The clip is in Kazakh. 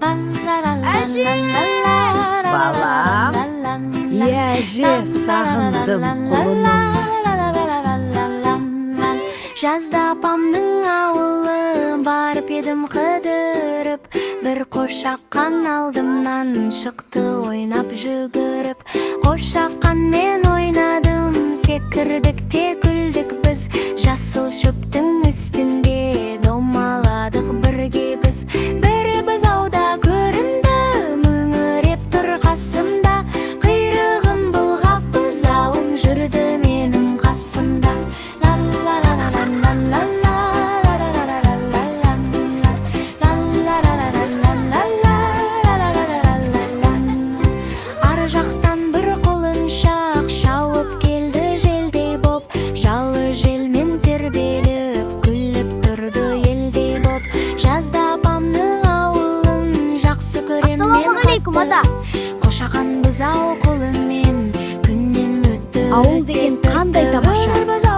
Balam, әже сағындым құлыным. Жазда апамның ауылы барып едім қыдырып, бір қошаққан алдымнан шықты ойнап жүгіріп. Қошаққанмен ойнадым, секірдік те күлдік біз, жасыл шөптің үстінде домаладық бірге біз. Біріміз ауда көрінді, мөңіреп тұр қасымда, құйрығын бұлғап бұзауын жүрді менің қасымда. Ар жақтан бір құлыншақ шауып келді желдей боп, жалы желмен тербеліп күліп тұрды елдей боп. Жазда апамның ауылын жақсы көрем мен қатты, қошақан бұзау құлынмен күннен өтті. Ауыл деген қандай тамаша.